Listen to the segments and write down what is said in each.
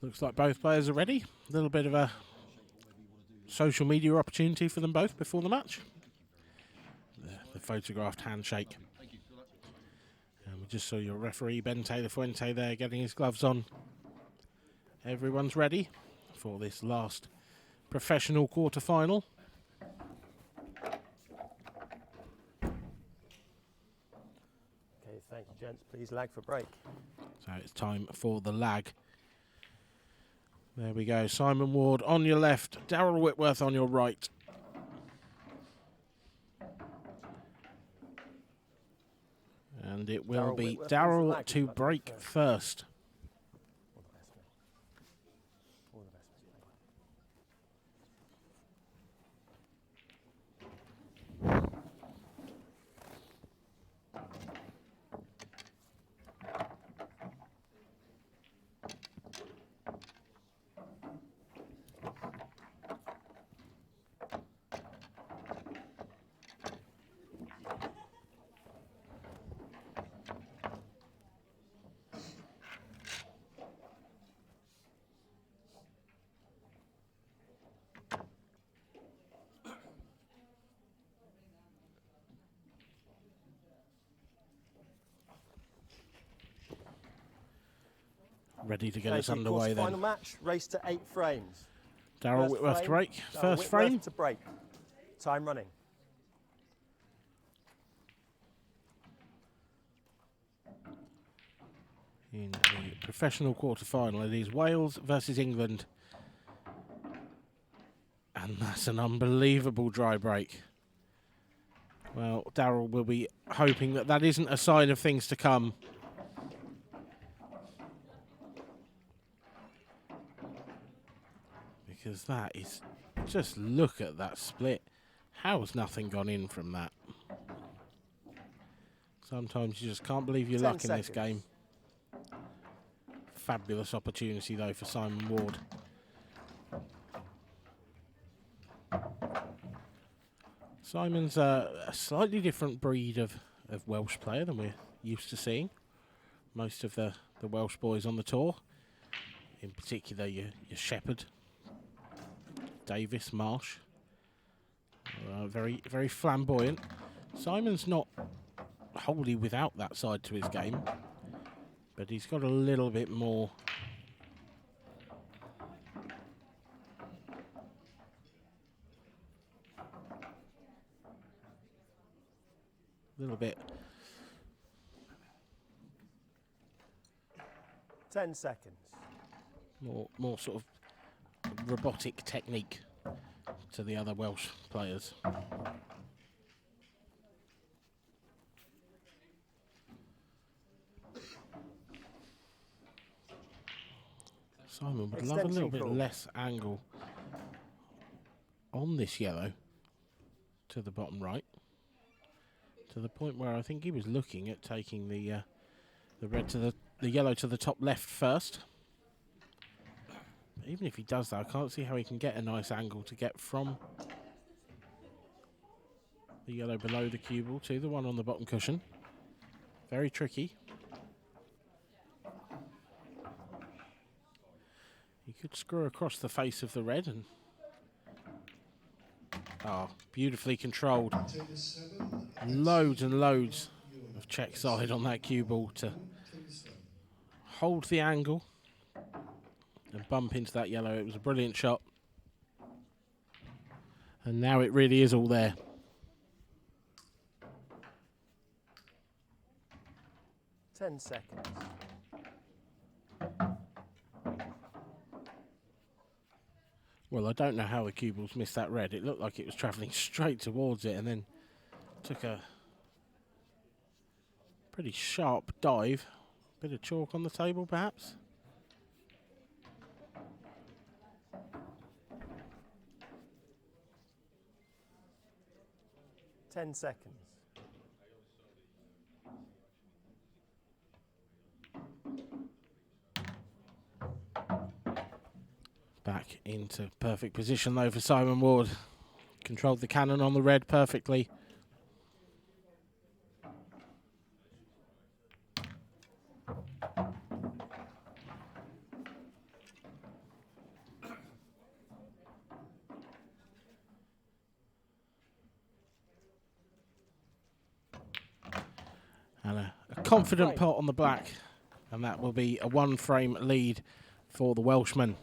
Looks like both players are ready. A little bit of a social media opportunity for them both before the match. The photographed handshake. And we just saw your referee, Ben Taylor-Fuente, there getting his gloves on. Everyone's ready for this last professional quarter-final. Okay, thank you, gents. Please lag for break. So it's time for the lag. There we go. Simon Ward on your left, Darrell Whitworth on your right. And it will be Darrell to break first. Ready to get us underway then. Final match, race to 8 frames. Darrell Whitworth to break. First frame. To break. Time running. In the professional quarter-final, it is Wales versus England. And that's an unbelievable dry break. Well, Darrell will be hoping that that isn't a sign of things to come. Because that is, just look at that split. How has nothing gone in from that? Sometimes you just can't believe your luck in this game. Fabulous opportunity though for Simon Ward. Simon's a slightly different breed of Welsh player than we're used to seeing. Most of the Welsh boys on the tour, in particular your Shepherd, Davis, Marsh, very, very flamboyant. Simon's not wholly without that side to his game, but he's got a little bit more. A little bit. 10 seconds. More sort of robotic technique to the other Welsh players. Simon would love a little bit less angle on this yellow to the bottom right, to the point where I think he was looking at taking the red to the yellow to the top left first. But even if he does that, I can't see how he can get a nice angle to get from the yellow below the cue ball to the one on the bottom cushion. Very tricky. He could screw across the face of the red and beautifully controlled. Loads and loads of check side on that cue ball to hold the angle and bump into that yellow. It was a brilliant shot. And now it really is all there. Ten seconds. Well, I don't know how the cue balls missed that red. It looked like it was travelling straight towards it and then took a pretty sharp dive. Bit of chalk on the table, perhaps. Ten seconds. Back into perfect position though for Simon Ward. Controlled the cannon on the red perfectly. confident Frame. pot on the black, and that will be a 1-frame lead for the Welshman.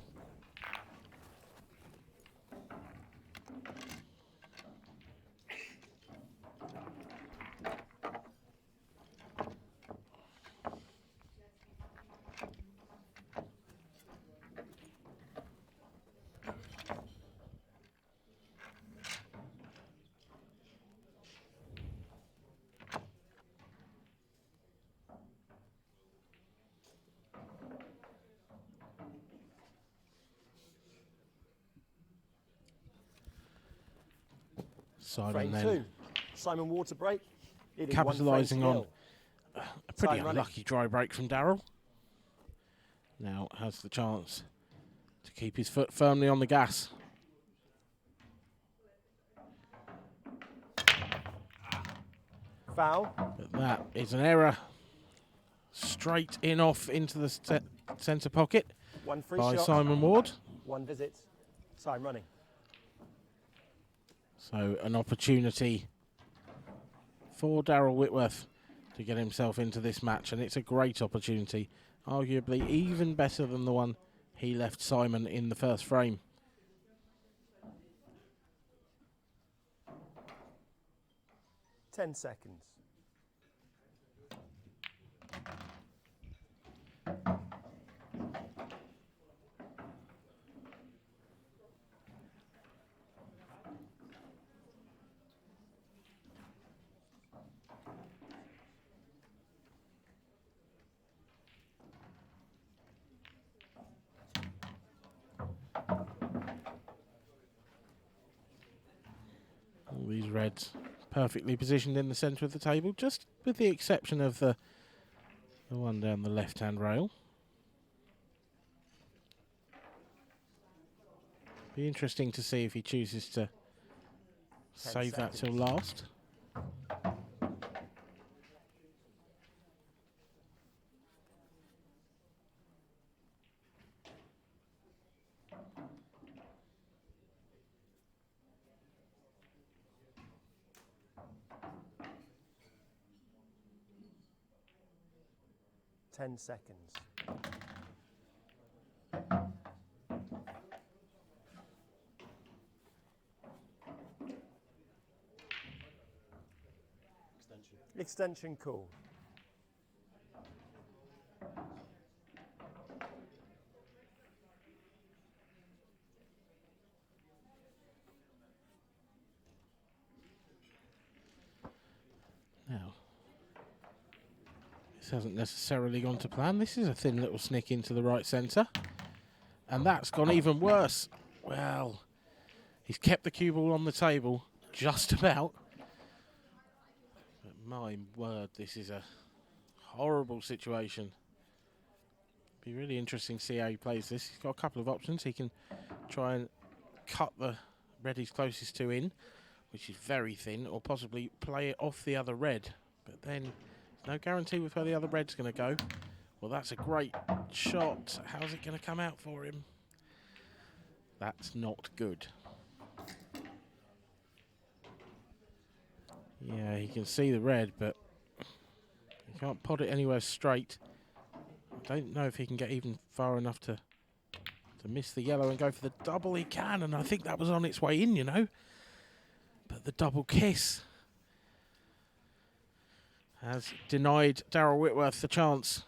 Simon Frame then 2. Simon Ward to break. Leading capitalising 1 frame on to nil. a pretty Time running. unlucky dry break from Darrell. Now has the chance to keep his foot firmly on the gas. Foul. But that is an error. Straight in off into the centre pocket 1 free by shot. Simon Ward. 1 visit. Time running. So an opportunity for Darrell Whitworth to get himself into this match, and it's a great opportunity, arguably even better than the one he left Simon in the first frame. Ten seconds. All these reds perfectly positioned in the centre of the table, just with the exception of the one down the left-hand rail. Be interesting to see if he chooses to save that till last. Ten seconds. Extension call. Now, this hasn't necessarily gone to plan. This is a thin little snick into the right centre. And that's gone even worse. Well, he's kept the cue ball on the table, just about. But my word, this is a horrible situation. Be really interesting to see how he plays this. He's got a couple of options. He can try and cut the red he's closest to in, which is very thin, or possibly play it off the other red. But then, there's no guarantee with where the other red's going to go. Well, that's a great shot. How's it going to come out for him? That's not good. Yeah, he can see the red, but he can't pot it anywhere straight. I don't know if he can get even far enough to miss the yellow and go for the double. He can, and I think that was on its way in, you know. But the double kiss has denied Darrell Whitworth the chance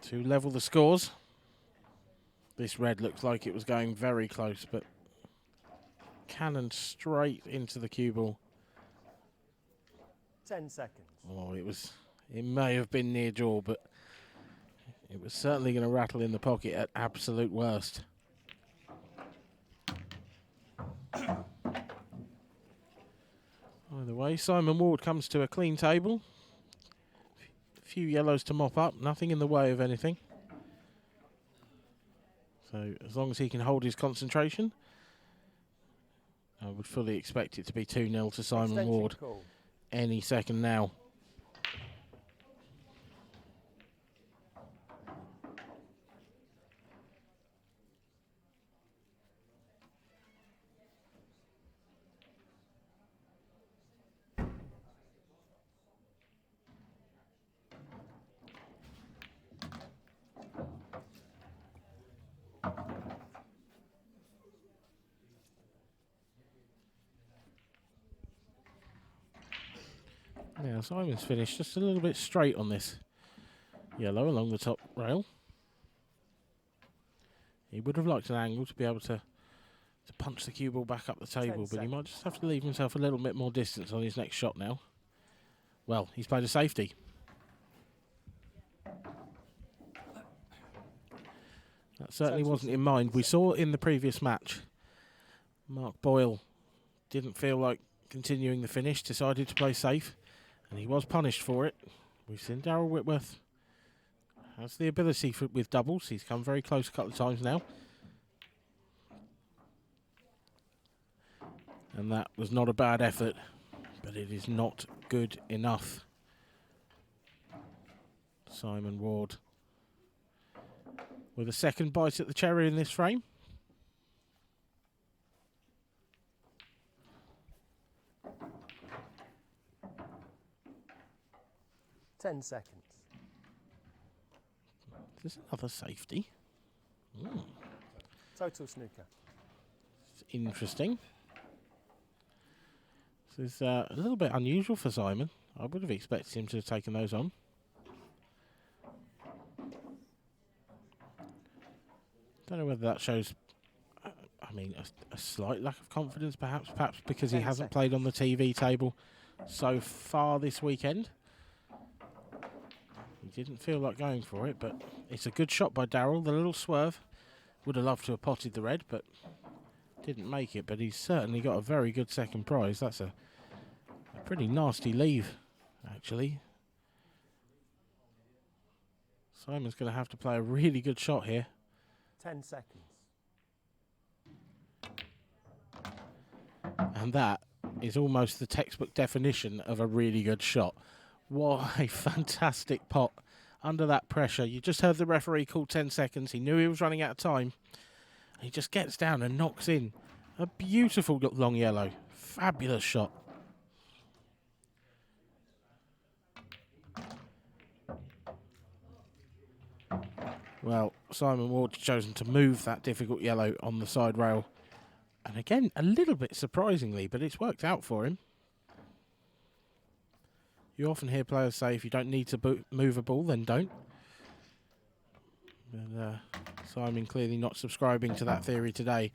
to level the scores. This red looks like it was going very close, but cannon straight into the cue ball. 10 seconds. Oh, it may have been near draw, but it was certainly going to rattle in the pocket at absolute worst. Either way, Simon Ward comes to a clean table. A few yellows to mop up, nothing in the way of anything. So as long as he can hold his concentration, I would fully expect it to be 2-0 to Simon Extension Ward call. any second now. Now Simon's finished just a little bit straight on this yellow along the top rail. He would have liked an angle to be able to punch the cue ball back up the table, but he might just have to leave himself a little bit more distance on his next shot now. Well, he's played a safety. That certainly wasn't in mind. We saw in the previous match, Mark Boyle didn't feel like continuing the finish, decided to play safe, and he was punished for it. We've seen Darrell Whitworth has the ability with doubles. He's come very close a couple of times now. And that was not a bad effort, but it is not good enough. Simon Ward with a second bite at the cherry in this frame. Ten seconds. There's another safety. Total snooker. It's interesting. This is a little bit unusual for Simon. I would have expected him to have taken those on. Don't know whether that shows, I mean, a slight lack of confidence, perhaps because he hasn't played on the TV table so far this weekend. He didn't feel like going for it, but it's a good shot by Darrell. The little swerve. Would have loved to have potted the red, but didn't make it. But he's certainly got a very good second prize. That's a pretty nasty leave, actually. Simon's going to have to play a really good shot here. 10 seconds. And that is almost the textbook definition of a really good shot. What a fantastic pot under that pressure. You just heard the referee call 10 seconds. He knew he was running out of time. He just gets down and knocks in a beautiful long yellow. Fabulous shot. Well, Simon Ward's chosen to move that difficult yellow on the side rail. And again, a little bit surprisingly, but it's worked out for him. You often hear players say if you don't need to move a ball, then don't. But Simon clearly not subscribing to that theory today.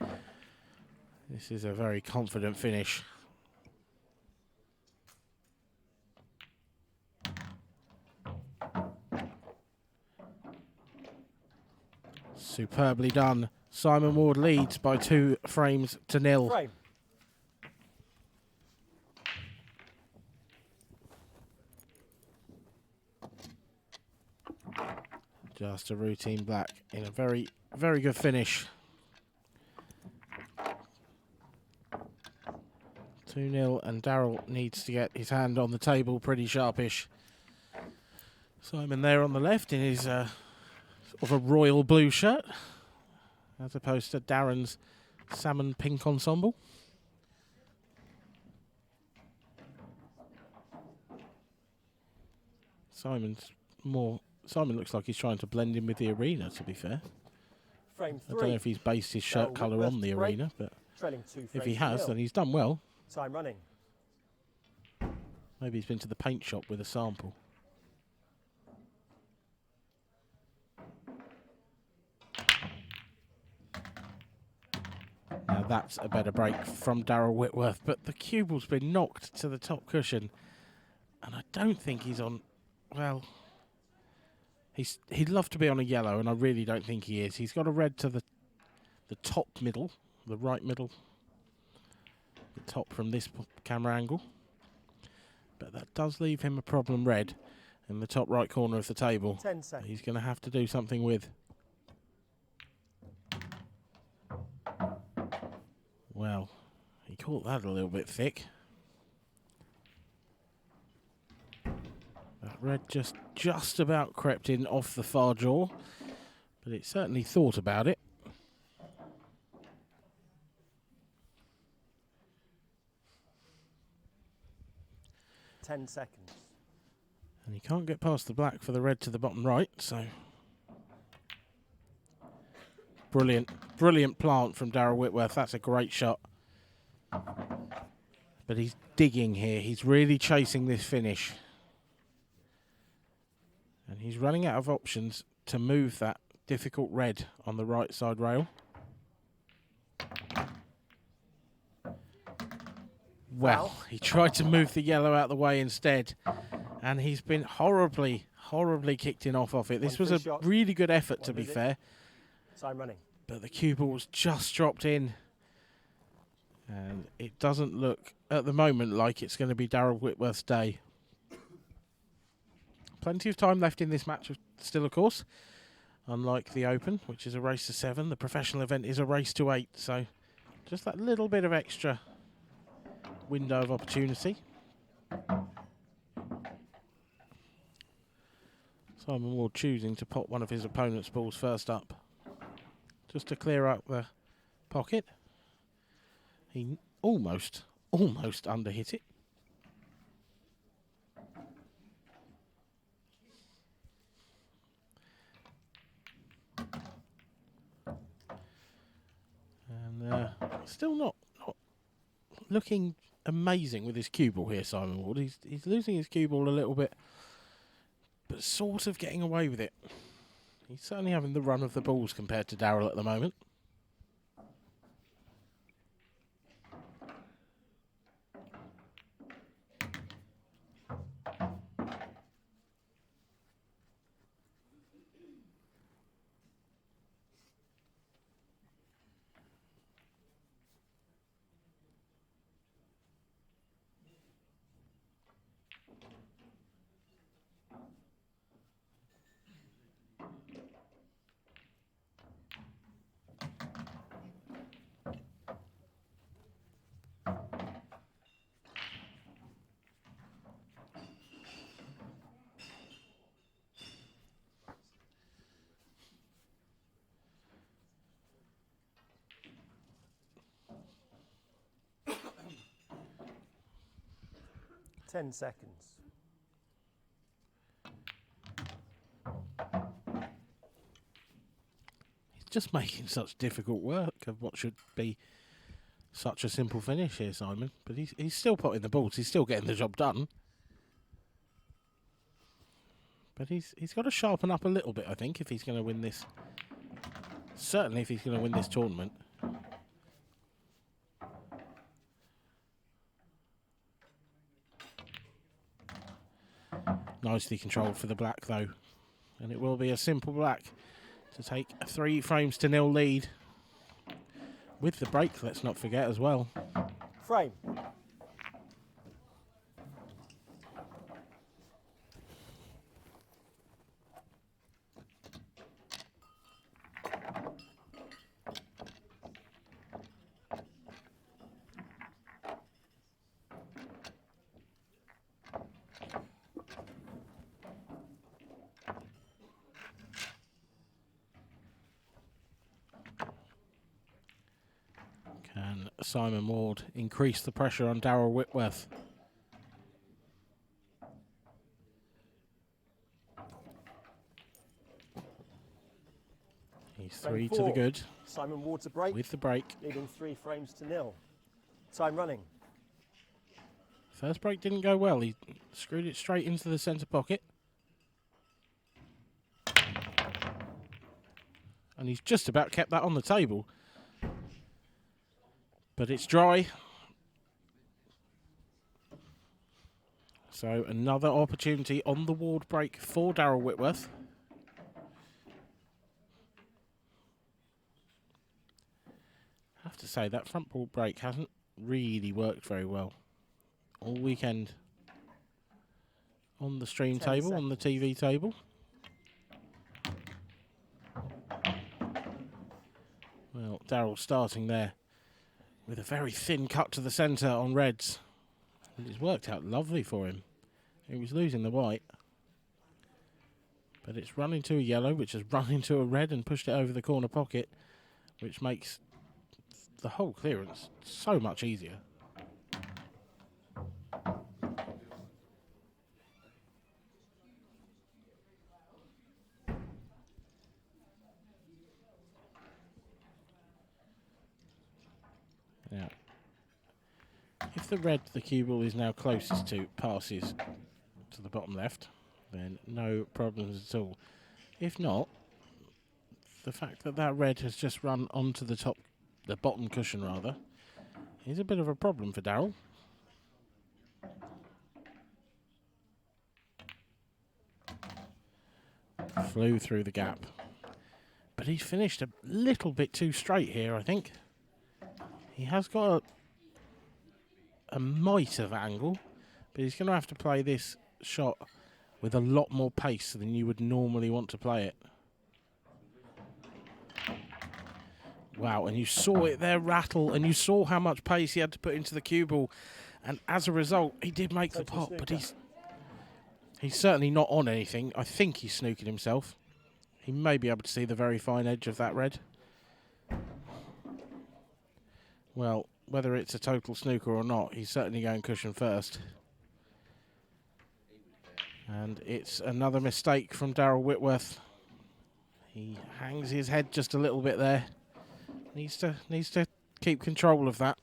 This is a very confident finish. Superbly done. Simon Ward leads by 2 frames to 0. Frame. Just a routine black in a very, very good finish. 2-0, and Darrell needs to get his hand on the table pretty sharpish. Simon there on the left in his sort of a royal blue shirt, as opposed to Darren's salmon pink ensemble. Simon looks like he's trying to blend in with the arena, to be fair. Frame 3. I don't know if he's based his shirt colour on the arena, but if he has, then he's done well. Time running. Maybe he's been to the paint shop with a sample. Now that's a better break from Darrell Whitworth, but the cue ball's been knocked to the top cushion, and I don't think he's on. Well, he'd love to be on a yellow, and I really don't think he is. He's got a red to the top middle, the right middle, the top from this camera angle. But that does leave him a problem red in the top right corner of the table. 10 seconds. He's going to have to do something with. Well, he caught that a little bit thick. That red just about crept in off the far jaw, but it certainly thought about it. Ten seconds. And he can't get past the black for the red to the bottom right, so. Brilliant plant from Darrell Whitworth. That's a great shot. But he's digging here. He's really chasing this finish. And he's running out of options to move that difficult red on the right side rail. Well, he tried to move the yellow out of the way instead. And he's been horribly kicked in off it. This was a really good effort, to be fair. Time running. But the cue ball's just dropped in. And it doesn't look, at the moment, like it's going to be Darrell Whitworth's day. Plenty of time left in this match still, of course. Unlike the Open, which is a race to 7, the professional event is a race to 8. So just that little bit of extra window of opportunity. Simon Ward choosing to pop one of his opponent's balls first up, just to clear out the pocket. He almost underhit it. And still not looking amazing with his cue ball here, Simon Ward. He's losing his cue ball a little bit, but sort of getting away with it. He's certainly having the run of the balls compared to Darrell at the moment. Ten seconds. He's just making such difficult work of what should be such a simple finish here, Simon. But he's still putting the balls. He's still getting the job done. But he's got to sharpen up a little bit, I think, if he's going to win this. Certainly if he's going to win this tournament. Nicely controlled for the black, though. And it will be a simple black to take a 3-0 lead. With the break, let's not forget, as well. Frame. Can Simon Ward increase the pressure on Darrell Whitworth? He's 3 to the good. Simon Ward's a break. With the break. Leading 3-0. Time running. First break didn't go well. He screwed it straight into the centre pocket. And he's just about kept that on the table. But it's dry. So another opportunity on the Ward break for Darrell Whitworth. I have to say that front ball break hasn't really worked very well all weekend on the stream table, on the TV table. Well, Darrell starting there with a very thin cut to the centre on reds. And it's worked out lovely for him. He was losing the white. But it's run into a yellow, which has run into a red and pushed it over the corner pocket, which makes the whole clearance so much easier. Now, if the red the cue ball is now closest to passes to the bottom left, then no problems at all. If not, the fact that that red has just run onto the bottom cushion rather, is a bit of a problem for Darrell. Flew through the gap. But he's finished a little bit too straight here, I think. He has got a mite of angle, but he's going to have to play this shot with a lot more pace than you would normally want to play it. Wow, and you saw it there rattle, and you saw how much pace he had to put into the cue ball, and as a result, he did make the pot, but he's certainly not on anything. I think he's snookered himself. He may be able to see the very fine edge of that red. Well, whether it's a total snooker or not, he's certainly going cushion first. And it's another mistake from Darrell Whitworth. He hangs his head just a little bit there. Needs to keep control of that.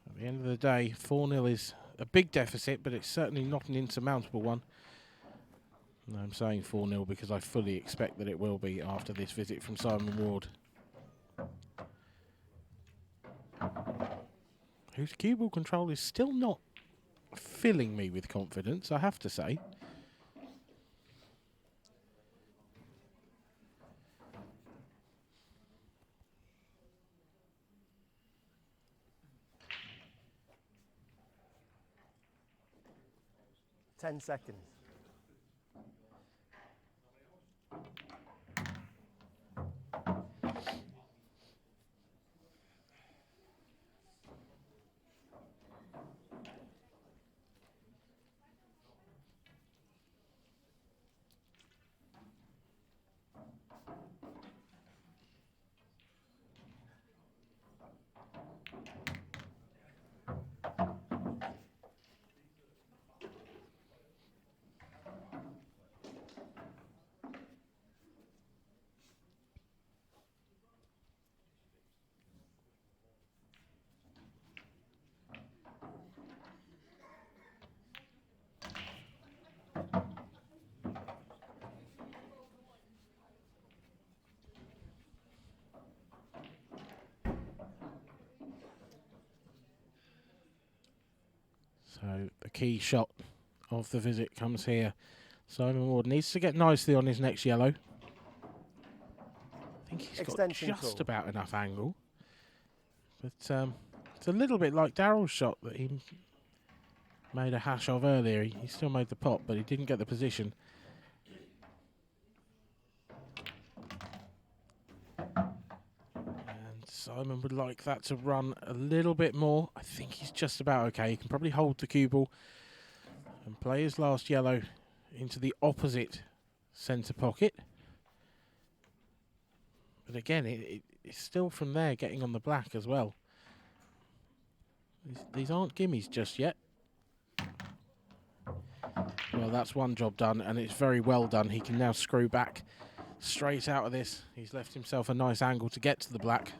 At the end of the day, 4-0 is a big deficit, but it's certainly not an insurmountable one. And I'm saying 4-0 because I fully expect that it will be after this visit from Simon Ward, whose cue ball control is still not filling me with confidence, I have to say. Ten seconds. So the key shot of the visit comes here. Simon Ward needs to get nicely on his next yellow. I think he's got just about enough angle. But it's a little bit like Darrell's shot that he made a hash of earlier. He still made the pot, but he didn't get the position. And Simon would like that to run a little bit more. I think he's just about okay. He can probably hold the cue ball and play his last yellow into the opposite centre pocket. But again, it's still from there getting on the black as well. These aren't gimmies just yet. Well, that's one job done, and it's very well done. He can now screw back straight out of this. He's left himself a nice angle to get to the black.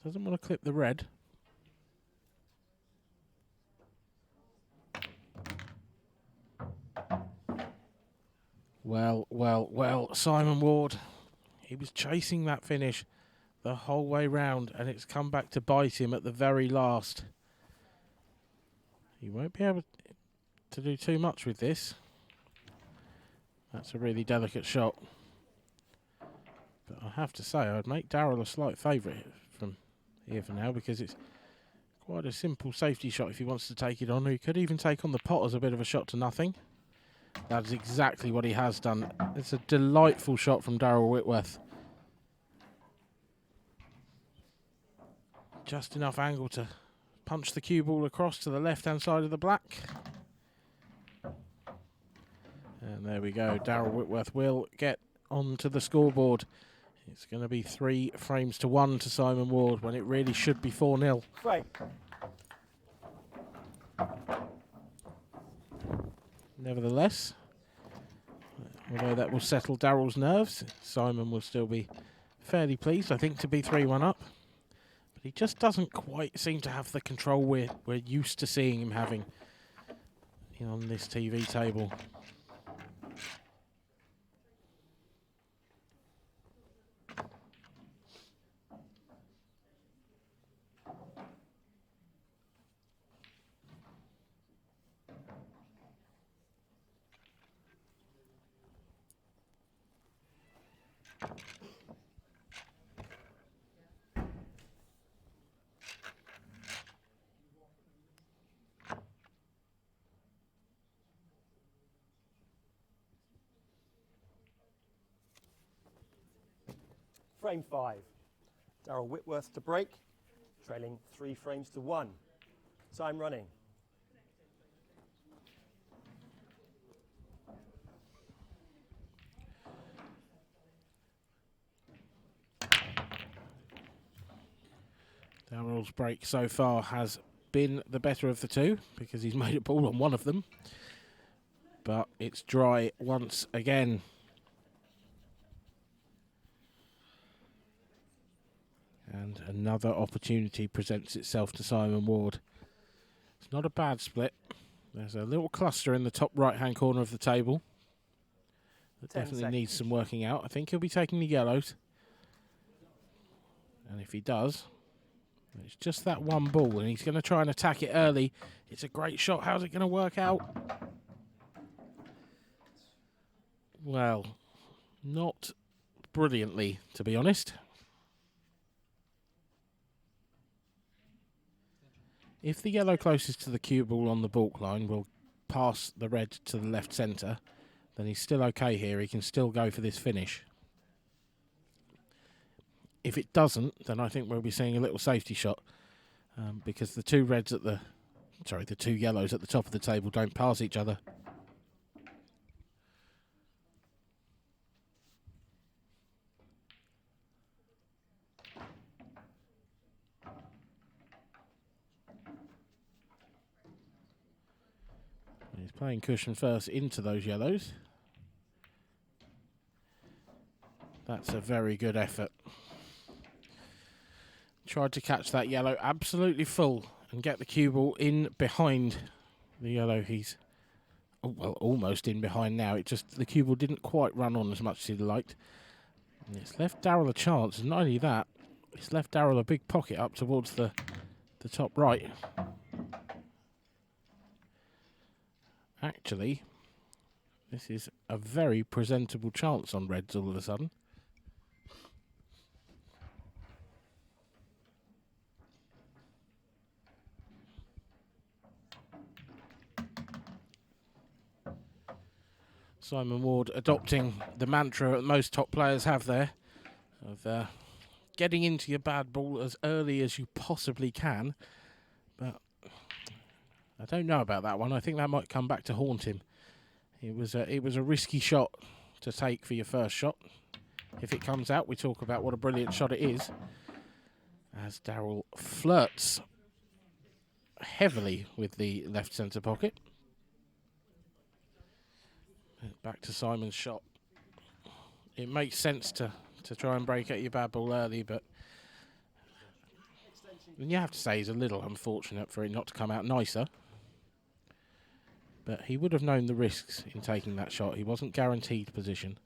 Doesn't want to clip the red. Well, Simon Ward, he was chasing that finish the whole way round, and it's come back to bite him at the very last. He won't be able to do too much with this. That's a really delicate shot. But I have to say, I'd make Darrell a slight favourite from here for now, because it's quite a simple safety shot if he wants to take it on. He could even take on the pot as a bit of a shot to nothing. That's exactly what he has done. It's a delightful shot from Darrell Whitworth. Just enough angle to punch the cue ball across to the left-hand side of the black. And there we go. Darrell Whitworth will get onto the scoreboard. It's going to be 3 frames to 1 to Simon Ward when it really should be 4-0. Right. Nevertheless, Although that will settle Darrell's nerves, Simon will still be fairly pleased, I think, to be 3-1 up. But he just doesn't quite seem to have the control we're used to seeing him having on this TV table. Frame 5. Darrell Whitworth to break, trailing 3 frames to 1. Time running. Darrell's break so far has been the better of the two because he's made a ball on one of them. But it's dry once again. And another opportunity presents itself to Simon Ward. It's not a bad split. There's a little cluster in the top right-hand corner of the table that definitely needs some working out. I think he'll be taking the yellows. And if he does, it's just that one ball, and he's going to try and attack it early. It's a great shot. How's it going to work out? Well, not brilliantly, to be honest. If the yellow closest to the cue ball on the baulk line will pass the red to the left centre, then he's still okay here. He can still go for this finish. If it doesn't, then I think we'll be seeing a little safety shot because the two yellows at the top of the table don't pass each other. He's playing cushion first into those yellows. That's a very good effort. Tried to catch that yellow absolutely full and get the cue ball in behind the yellow. He's almost in behind now. The cue ball didn't quite run on as much as he'd liked. And it's left Darrell a chance, and not only that, it's left Darrell a big pocket up towards the top right. Actually, this is a very presentable chance on reds all of a sudden. Simon Ward adopting the mantra that most top players have there of getting into your bad ball as early as you possibly can. But I don't know about that one. I think that might come back to haunt him. It was a risky shot to take for your first shot. If it comes out, we talk about what a brilliant shot it is. As Darrell flirts heavily with the left centre pocket. Back to Simon's shot. It makes sense to try and break out your bad ball early, but you have to say he's a little unfortunate for it not to come out nicer. But he would have known the risks in taking that shot. He wasn't guaranteed position.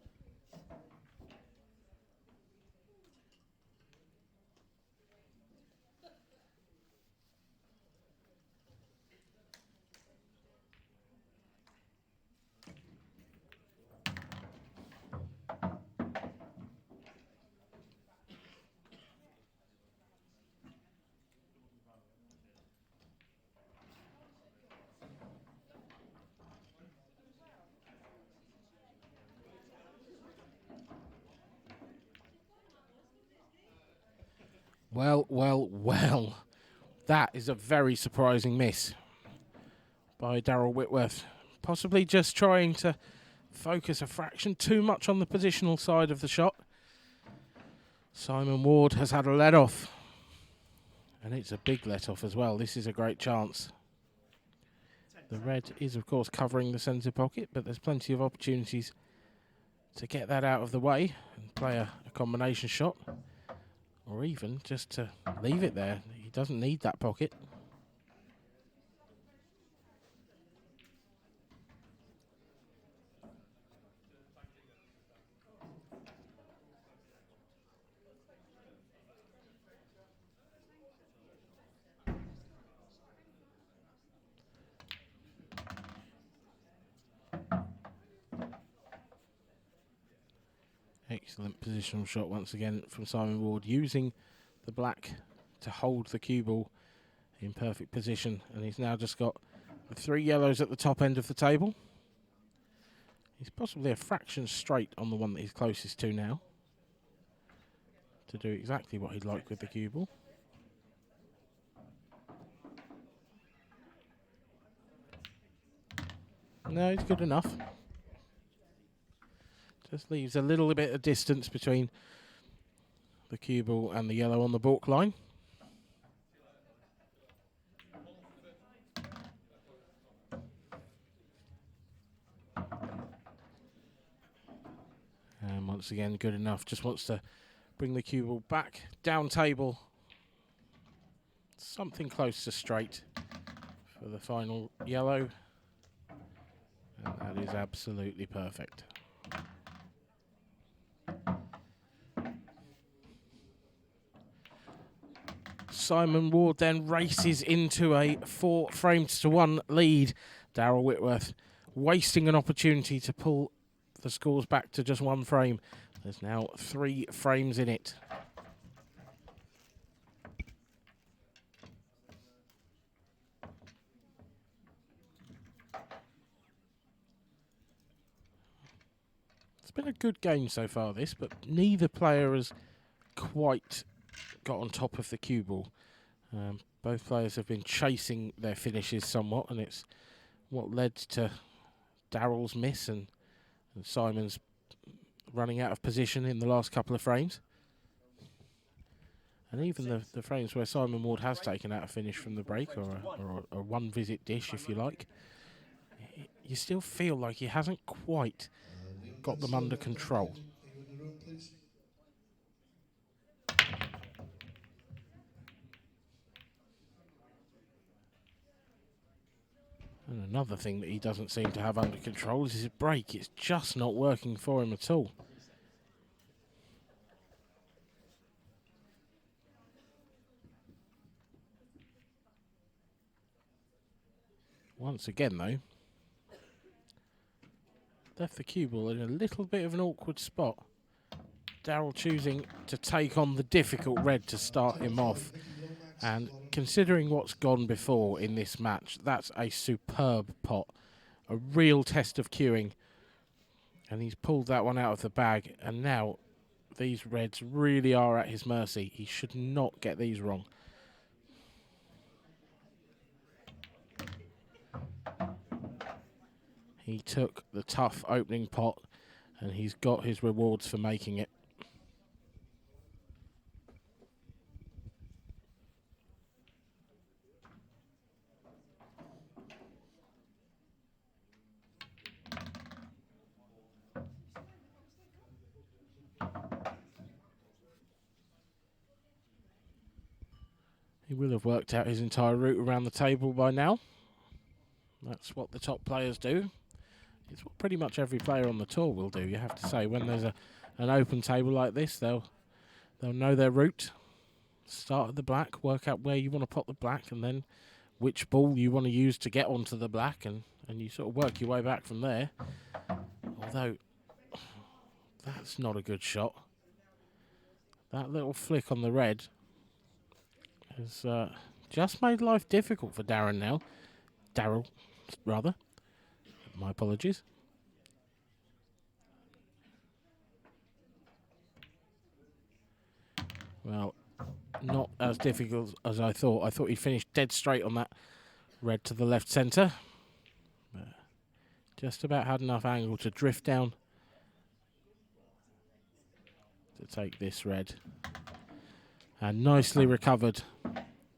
Well. That is a very surprising miss by Darrell Whitworth. Possibly just trying to focus a fraction too much on the positional side of the shot. Simon Ward has had a let-off. And it's a big let-off as well. This is a great chance. The red is, of course, covering the centre pocket, but there's plenty of opportunities to get that out of the way and play a combination shot, or even just to leave it there. He doesn't need that pocket. Excellent positional shot once again from Simon Ward, using the black to hold the cue ball in perfect position. And he's now just got the 3 yellows at the top end of the table. He's possibly a fraction straight on the one that he's closest to now, to do exactly what he'd like with the cue ball. No, it's good enough. Just leaves a little bit of distance between the cue ball and the yellow on the baulk line. And once again, good enough. Just wants to bring the cue ball back down table. Something close to straight for the final yellow. And that is absolutely perfect. Simon Ward then races into a 4 frames to 1 lead. Darrell Whitworth wasting an opportunity to pull the scores back to just 1 frame. There's now 3 frames in it. It's been a good game so far, this, but neither player has quite got on top of the cue ball. Both players have been chasing their finishes somewhat, and it's what led to Darrell's miss and Simon's running out of position in the last couple of frames. And even the frames where Simon Ward has taken out a finish from the break, or a one-visit dish, if you like, you still feel like he hasn't quite got them under control. And another thing that he doesn't seem to have under control is his break. It's just not working for him at all. Once again, though, left the cue ball in a little bit of an awkward spot. Darrell choosing to take on the difficult red to start him off. And considering what's gone before in this match, that's a superb pot. A real test of cueing. And he's pulled that one out of the bag. And now these reds really are at his mercy. He should not get these wrong. He took the tough opening pot, and he's got his rewards for making it. He will have worked out his entire route around the table by now. That's what the top players do. It's what pretty much every player on the tour will do, you have to say. When there's an open table like this, they'll know their route. Start at the black, work out where you want to pot the black, and then which ball you want to use to get onto the black, and you sort of work your way back from there. Although, that's not a good shot. That little flick on the red has just made life difficult for Darrell now. Darrell, rather. My apologies. Well, not as difficult as I thought. I thought he finished dead straight on that red to the left centre. Just about had enough angle to drift down to take this red. And nicely recovered.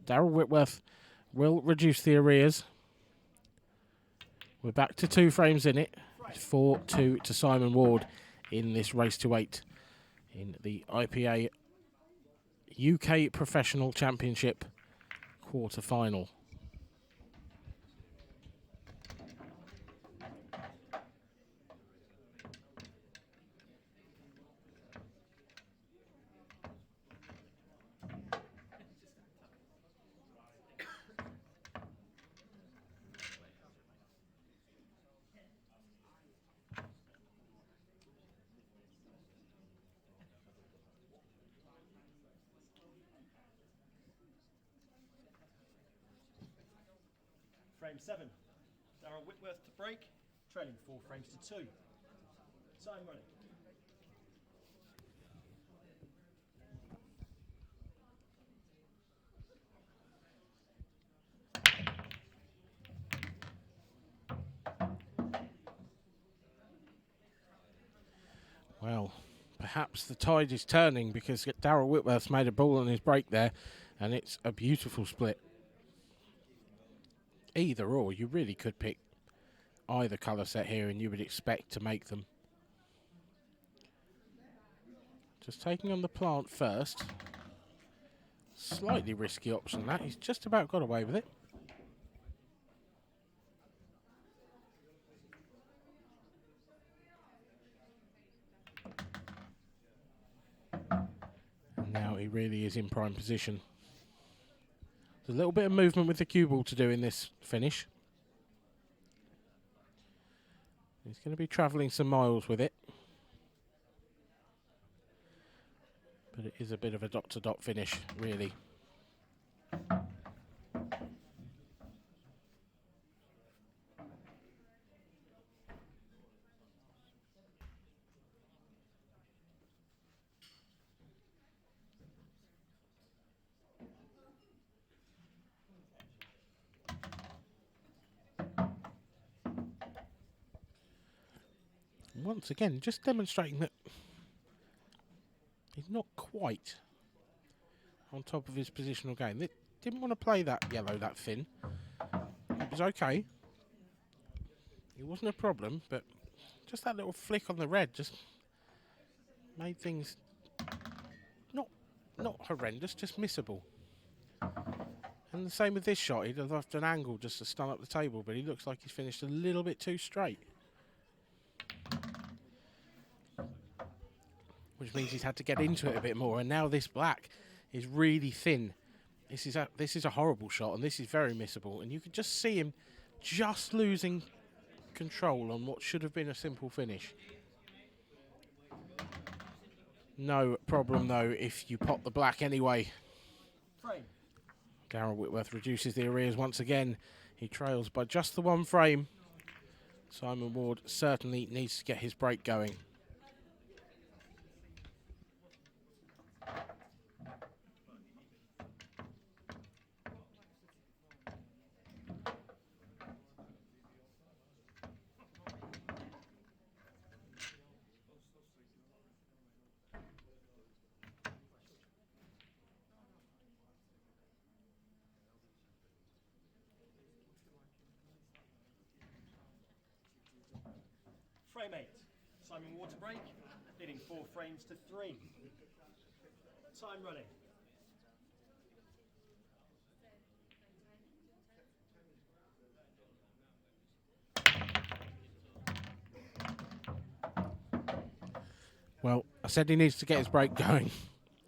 Darrell Whitworth will reduce the arrears. We're back to 2 frames in it. 4-2 to Simon Ward in this race to 8 in the IPA UK Professional Championship quarter-final. Frame 7, Darrell Whitworth to break, trailing 4 frames to 2. Time running. Well, perhaps the tide is turning because Darrell Whitworth's made a ball on his break there, and it's a beautiful split. Either or, you really could pick either colour set here and you would expect to make them. Just taking on the plant first. Slightly risky option that. He's just about got away with it. And now he really is in prime position. There's a little bit of movement with the cue ball to do in this finish. He's going to be travelling some miles with it. But it is a bit of a dot-to-dot finish, really. Once again, just demonstrating that he's not quite on top of his positional game. They didn't want to play that yellow that thin. It was okay. It wasn't a problem, but just that little flick on the red just made things not horrendous, just missable. And the same with this shot. He'd have left an angle just to stun up the table, but he looks like he's finished a little bit too straight. Which means he's had to get into it a bit more, and now this black is really thin. This is a horrible shot, and this is very missable, and you can just see him just losing control on what should have been a simple finish. No problem though if you pop the black anyway. Frame. Darrell Whitworth reduces the arrears once again. He trails by just the 1 frame. Simon Ward certainly needs to get his break going. Frame 8, Simon Ward to break, leading 4 frames to 3. Time running. Well, I said he needs to get his break going.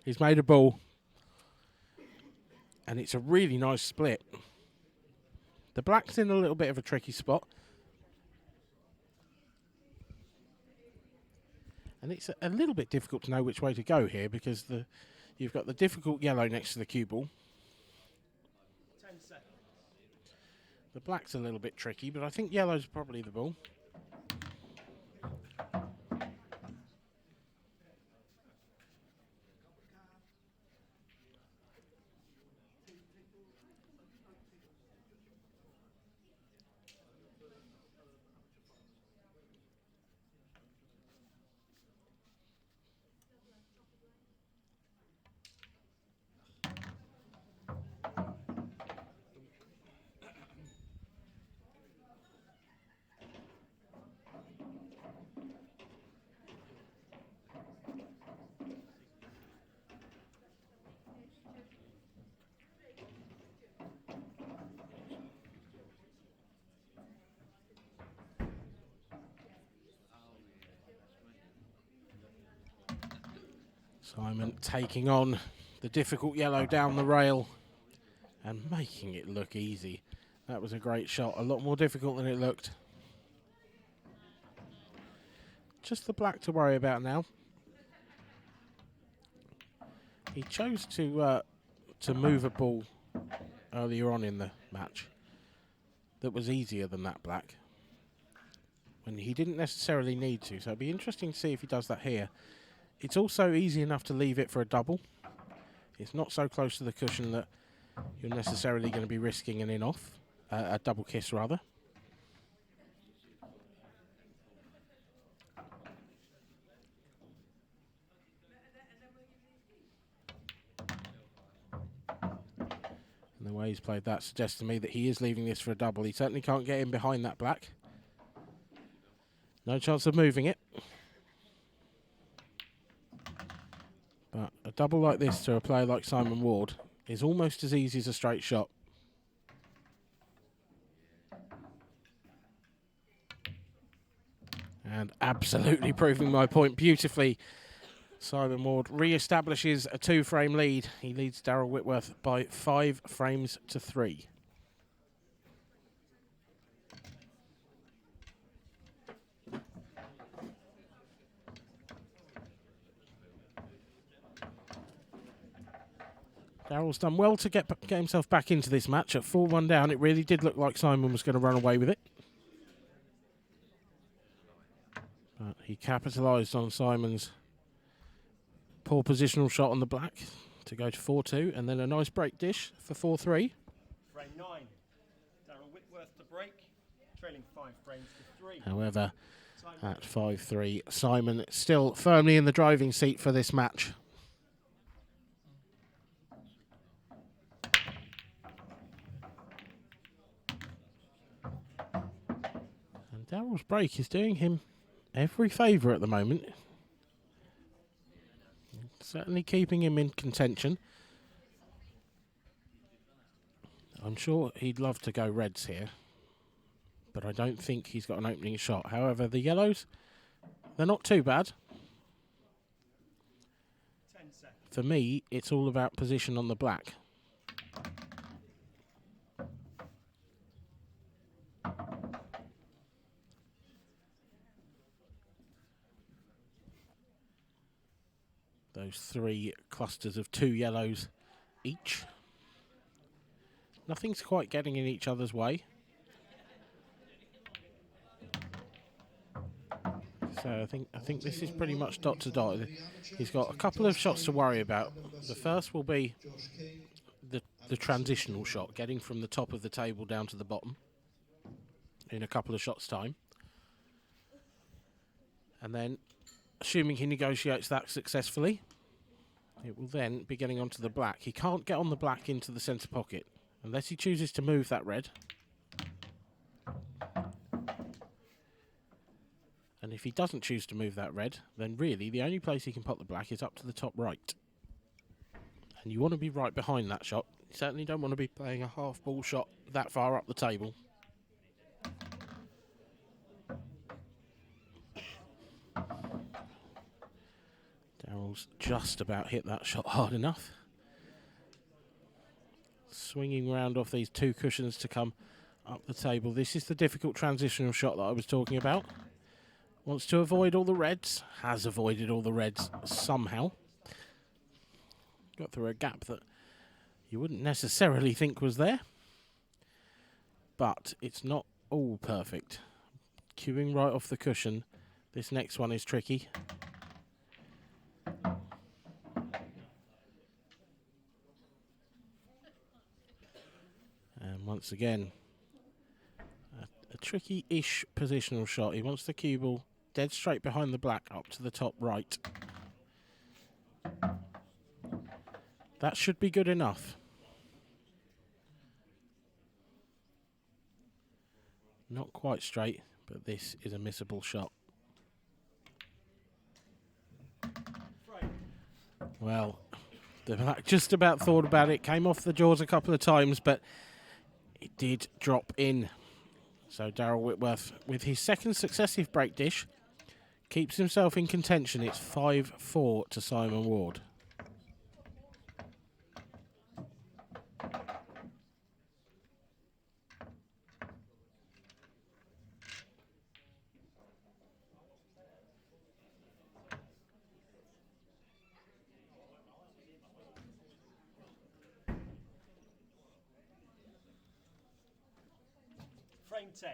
He's made a ball. And it's a really nice split. The black's in a little bit of a tricky spot. And it's a little bit difficult to know which way to go here because you've got the difficult yellow next to the cue ball. 10 seconds. The black's a little bit tricky, but I think yellow's probably the ball. Simon taking on the difficult yellow down the rail and making it look easy. That was a great shot, a lot more difficult than it looked. Just the black to worry about now. He chose to move a ball earlier on in the match that was easier than that black, when he didn't necessarily need to, so it'll be interesting to see if he does that here. It's also easy enough to leave it for a double. It's not so close to the cushion that you're necessarily going to be risking an in-off, a double kiss rather. And the way he's played that suggests to me that he is leaving this for a double. He certainly can't get in behind that black. No chance of moving it. But a double like this to a player like Simon Ward is almost as easy as a straight shot. And absolutely proving my point beautifully. Simon Ward re-establishes a 2-frame lead. He leads Darrell Whitworth by 5 frames to 3. Darrell's done well to get himself back into this match. At 4-1 down, it really did look like Simon was going to run away with it. But he capitalised on Simon's poor positional shot on the black to go to 4-2, and then a nice break dish for 4-3. Frame 9. Darrell Whitworth to break, trailing 5 frames to 3. However, at 5-3, Simon still firmly in the driving seat for this match. And Darrell's break is doing him every favour at the moment. Certainly keeping him in contention. I'm sure he'd love to go reds here, but I don't think he's got an opening shot. However, the yellows, they're not too bad. For me, it's all about position on the black. Those 3 clusters of 2 yellows each. Nothing's quite getting in each other's way. So I think this is pretty much dot to dot. He's got a couple of shots to worry about. The first will be the transitional shot, getting from the top of the table down to the bottom in a couple of shots' time. And then, assuming he negotiates that successfully, it will then be getting onto the black. He can't get on the black into the centre pocket unless he chooses to move that red. And if he doesn't choose to move that red, then really the only place he can put the black is up to the top right. And you want to be right behind that shot. You certainly don't want to be playing a half ball shot that far up the table. Darrell's just about hit that shot hard enough. Swinging round off these 2 cushions to come up the table. This is the difficult transitional shot that I was talking about. Wants to avoid all the reds. Has avoided all the reds somehow. Got through a gap that you wouldn't necessarily think was there. But it's not all perfect. Cueing right off the cushion. This next one is tricky. And once again, a tricky-ish positional shot. He wants the cue ball dead straight behind the black up to the top right. That should be good enough. Not quite straight, but this is a missable shot. Well, the black just about thought about it. Came off the jaws a couple of times, but it did drop in. So Darrell Whitworth, with his second successive break dish, Keeps himself in contention. It's 5-4 to Simon Ward. Frame 10.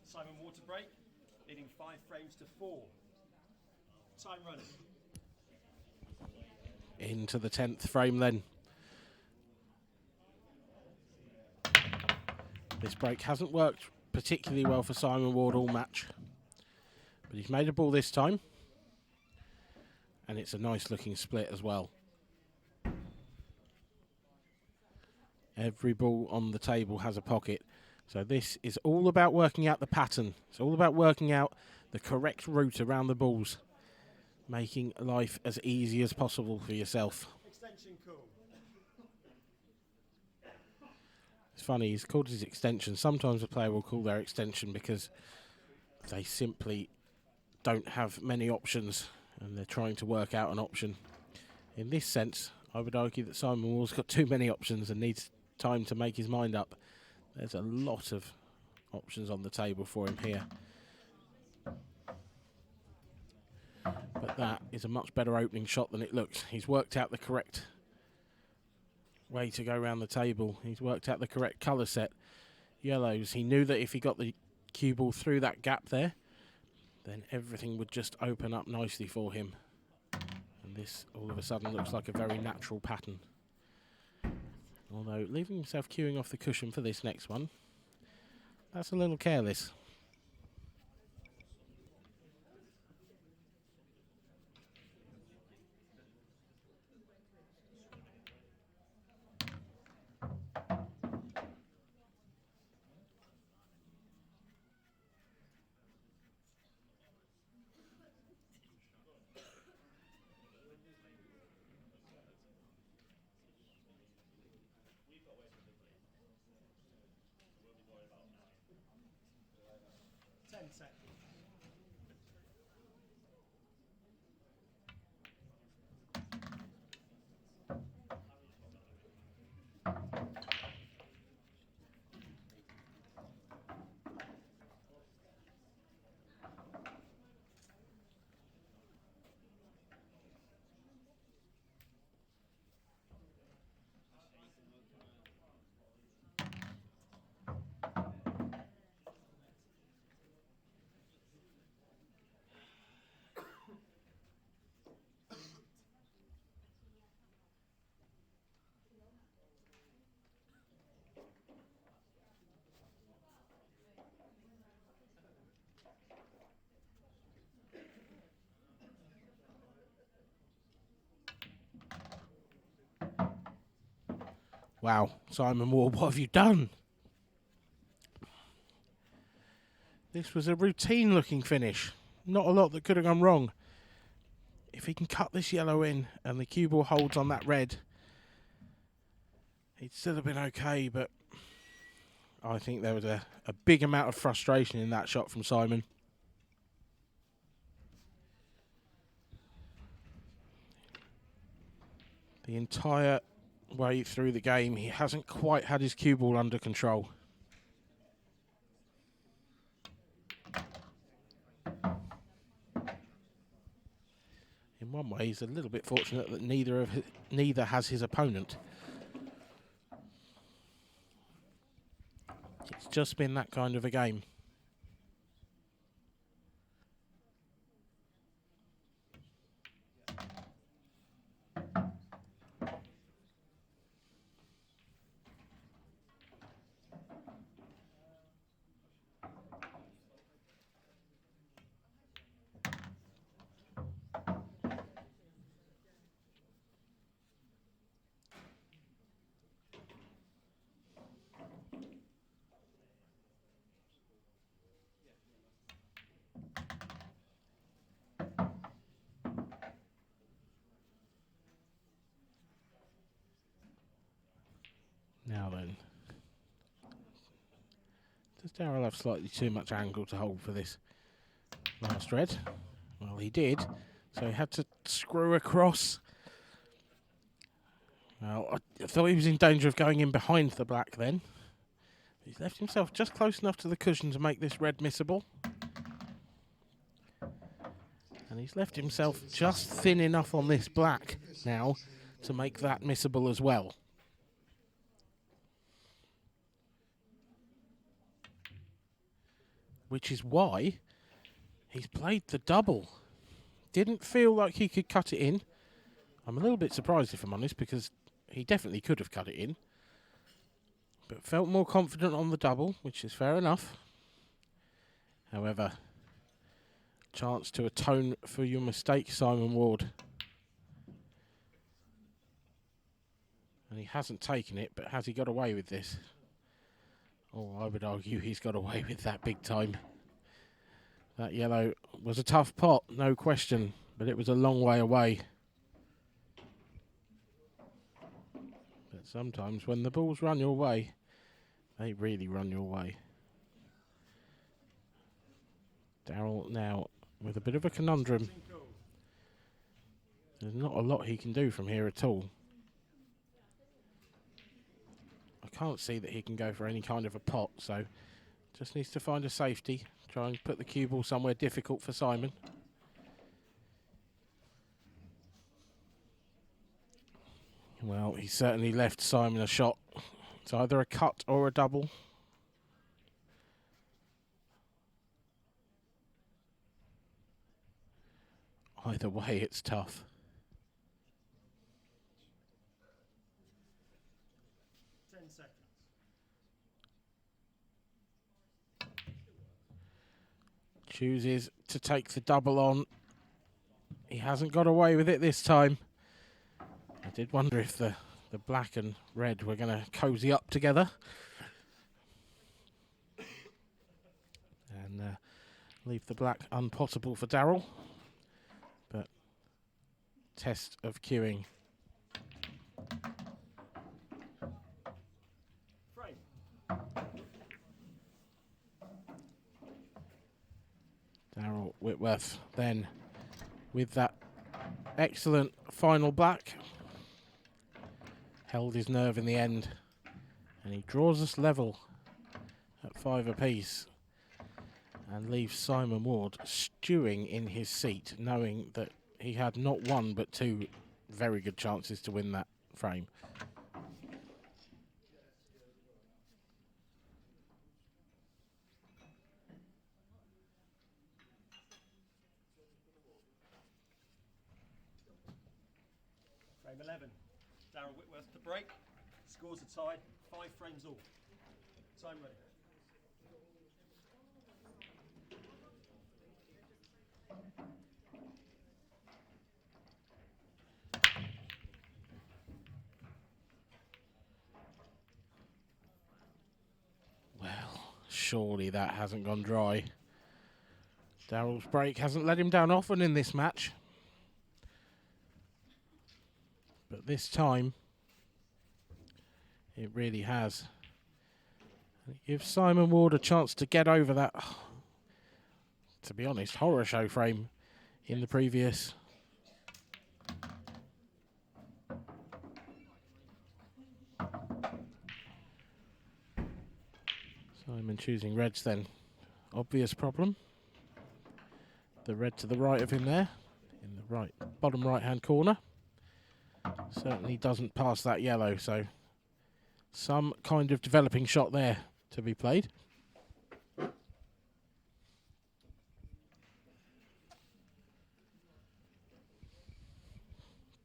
Simon Ward to break, leading 5 frames to 4. Time running. Into the 10th frame then. This break hasn't worked particularly well for Simon Ward all match. But he's made a ball this time. And it's a nice looking split as well. Every ball on the table has a pocket. So this is all about working out the pattern. It's all about working out the correct route around the balls. Making life as easy as possible for yourself. Extension call. It's funny, he's called his extension. Sometimes a player will call their extension because they simply don't have many options and they're trying to work out an option. In this sense, I would argue that Simon Ward's got too many options and needs time to make his mind up. There's a lot of options on the table for him here. But that is a much better opening shot than it looks. He's worked out the correct way to go around the table. He's worked out the correct colour set. Yellows, he knew that if he got the cue ball through that gap there, then everything would just open up nicely for him. And this all of a sudden looks like a very natural pattern. Although leaving himself queuing off the cushion for this next one, that's a little careless. Seconds. Wow, Simon Ward, what have you done? This was a routine looking finish. Not a lot that could have gone wrong. If he can cut this yellow in and the cue ball holds on that red, it'd still have been okay, but I think there was a big amount of frustration in that shot from Simon. The entire way through the game, he hasn't quite had his cue ball under control. In one way, he's a little bit fortunate that neither has his opponent. It's just been that kind of a game. Now then, does Darrell have slightly too much angle to hold for this last red? Well, he did. So he had to screw across. Well, I thought he was in danger of going in behind the black then. He's left himself just close enough to the cushion to make this red missable. And he's left himself just thin enough on this black now to make that missable as well. Which is why he's played the double. Didn't feel like he could cut it in. I'm a little bit surprised, if I'm honest, because he definitely could have cut it in. But felt more confident on the double, which is fair enough. However, chance to atone for your mistake, Simon Ward. And he hasn't taken it, but has he got away with this? Oh, I would argue he's got away with that big time. That yellow was a tough pot, no question, but it was a long way away. But sometimes when the balls run your way, they really run your way. Darrell now with a bit of a conundrum. There's not a lot he can do from here at all. I can't see that he can go for any kind of a pot, so just needs to find a safety. Try and put the cue ball somewhere difficult for Simon. Well, he certainly left Simon a shot. It's either a cut or a double. Either way, it's tough. Chooses to take the double on. He hasn't got away with it this time. I did wonder if the black and red were going to cozy up together. And leave the black unpottable for Darrell. But test of cueing. Darrell Whitworth then with that excellent final black. Held his nerve in the end. And he draws us level at 5 apiece. And leaves Simon Ward stewing in his seat, knowing that he had not one but 2 very good chances to win that frame. Frame 11. Darrell Whitworth to break. Scores are tied. 5 frames all. Time ready. Well, surely that hasn't gone dry. Darrell's break hasn't let him down often in this match. But this time, it really has. It gives Simon Ward a chance to get over that, to be honest, horror show frame in the previous. Simon choosing reds then. Obvious problem. The red to the right of him there, in the right bottom right hand corner. Certainly doesn't pass that yellow, so some kind of developing shot there to be played.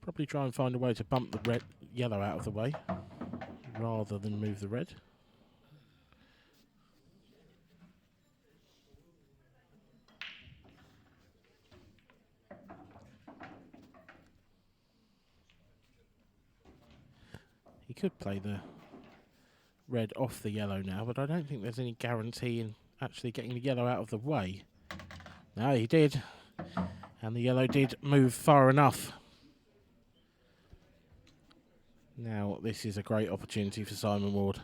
Probably try and find a way to bump the red yellow out of the way rather than move the red. He could play the red off the yellow now, but I don't think there's any guarantee in actually getting the yellow out of the way. No, he did. And the yellow did move far enough. Now, this is a great opportunity for Simon Ward.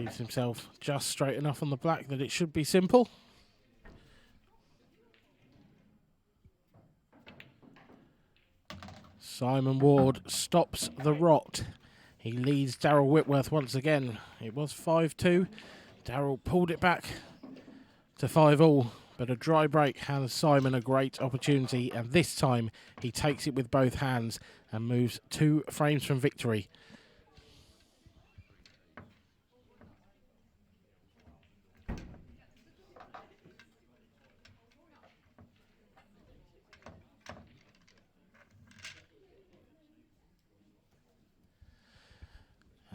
Leaves himself just straight enough on the black that it should be simple. Simon Ward stops the rot. He leads Darrell Whitworth once again. It was 5-2. Darrell pulled it back to 5-all, but a dry break hands Simon a great opportunity, and this time he takes it with both hands and moves 2 frames from victory.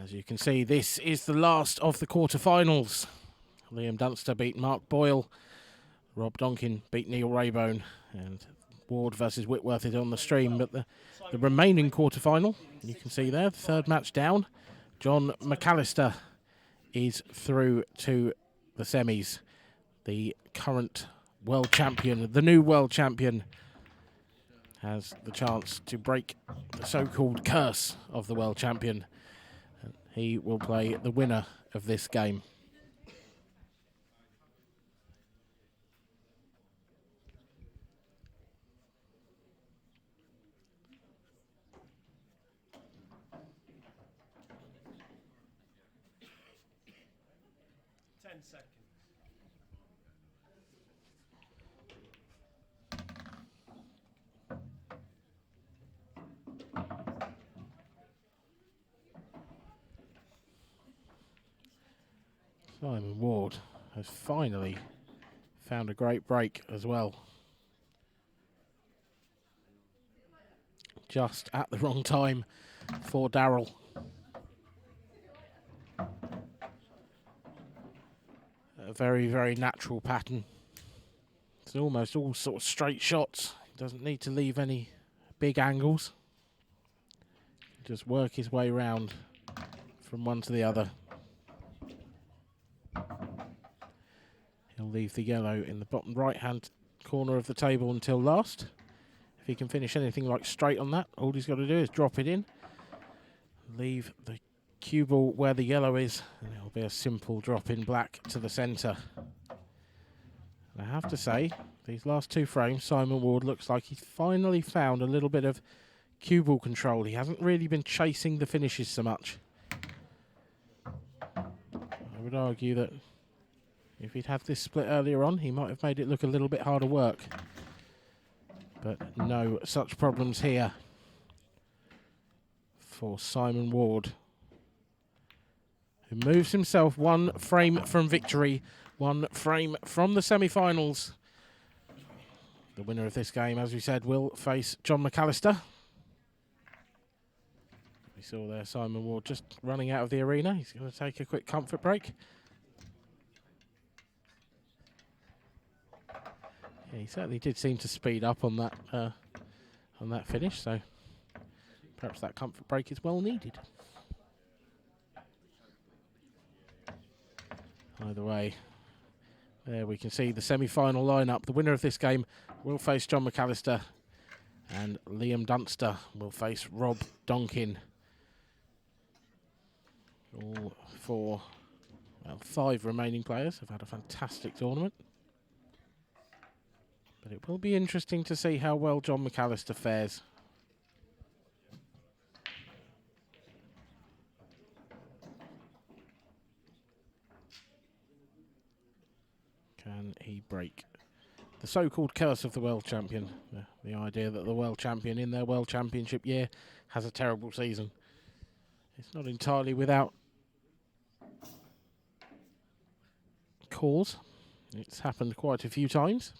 As you can see, this is the last of the quarterfinals. Liam Dunster beat Mark Boyle. Rob Donkin beat Neil Raybone. And Ward versus Whitworth is on the stream. But the remaining quarterfinal, you can see there, the third match down. John McAllister is through to the semis. The current world champion, the new world champion, has the chance to break the so-called curse of the world champion. He will play the winner of this game. Simon Ward has finally found a great break as well. Just at the wrong time for Darrell. A very, very natural pattern. It's almost all sort of straight shots. He doesn't need to leave any big angles. Just work his way round from one to the other. He'll leave the yellow in the bottom right-hand corner of the table until last. If he can finish anything like straight on that, all he's got to do is drop it in, leave the cue ball where the yellow is, and it'll be a simple drop in black to the centre. I have to say, these last 2 frames, Simon Ward looks like he's finally found a little bit of cue ball control. He hasn't really been chasing the finishes so much. I would argue that if he'd had this split earlier on, he might have made it look a little bit harder work. But no such problems here for Simon Ward, who moves himself 1 frame from victory, 1 frame from the semi-finals. The winner of this game, as we said, will face John McAllister. We saw there Simon Ward just running out of the arena. He's going to take a quick comfort break. Yeah, he certainly did seem to speed up on that finish, so perhaps that comfort break is well needed. Either way, there we can see the semi-final lineup. The winner of this game will face John McAllister, and Liam Dunster will face Rob Donkin. All 4, well, 5 remaining players have had a fantastic tournament. But it will be interesting to see how well John McAllister fares. Can he break the so-called curse of the world champion? The idea that the world champion in their world championship year has a terrible season. It's not entirely without cause. It's happened quite a few times.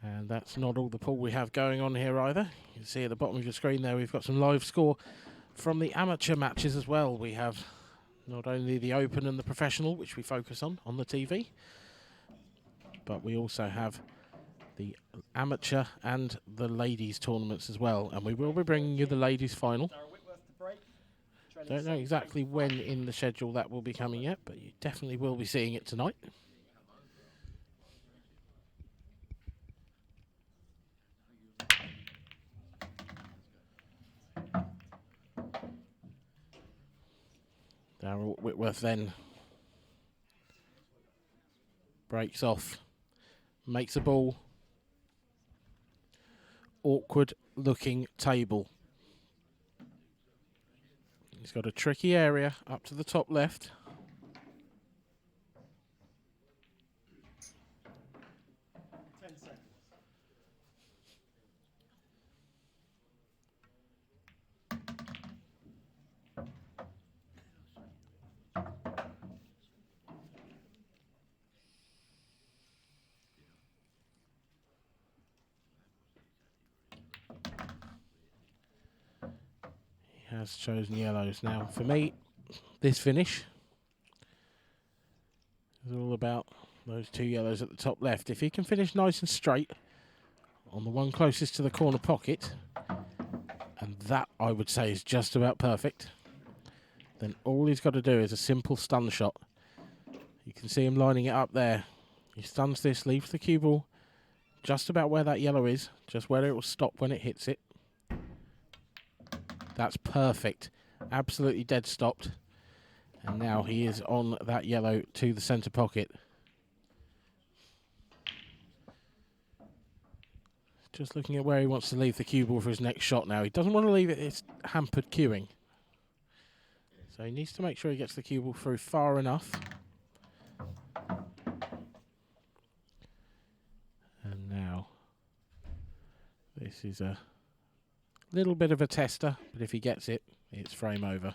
And that's not all the pool we have going on here either. You can see at the bottom of your screen there we've got some live score from the amateur matches as well. We have not only the Open and the Professional, which we focus on the TV, but we also have the amateur and the ladies tournaments as well. And we will be bringing you the ladies final. Don't know exactly when in the schedule that will be coming yet, but you definitely will be seeing it tonight. Darrell Whitworth then breaks off, makes a ball. Awkward looking table. He's got a tricky area up to the top left. He has chosen yellows. Now, for me, this finish is all about those two yellows at the top left. If he can finish nice and straight on the one closest to the corner pocket, and that, I would say, is just about perfect, then all he's got to do is a simple stun shot. You can see him lining it up there. He stuns this, leaves the cue ball just about where that yellow is, just where it will stop when it hits it. That's perfect. Absolutely dead stopped. And now he is on that yellow to the centre pocket. Just looking at where he wants to leave the cue ball for his next shot now. He doesn't want to leave it, it's hampered cueing. So he needs to make sure he gets the cue ball through far enough. And now, this is a little bit of a tester, but if he gets it, it's frame over.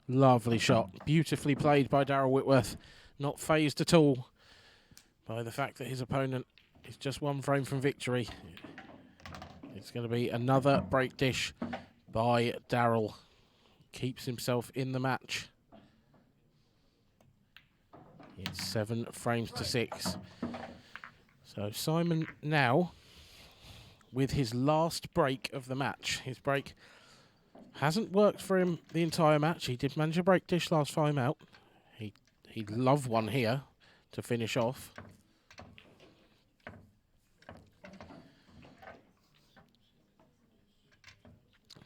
Lovely shot. Beautifully played by Darrell Whitworth. Not phased at all by the fact that his opponent is just one frame from victory. It's going to be another break dish by Darrell. Keeps himself in the match. It's 7 frames to 6. So Simon now with his last break of the match. His break hasn't worked for him the entire match. He did manage a break dish last time out. He'd love one here to finish off.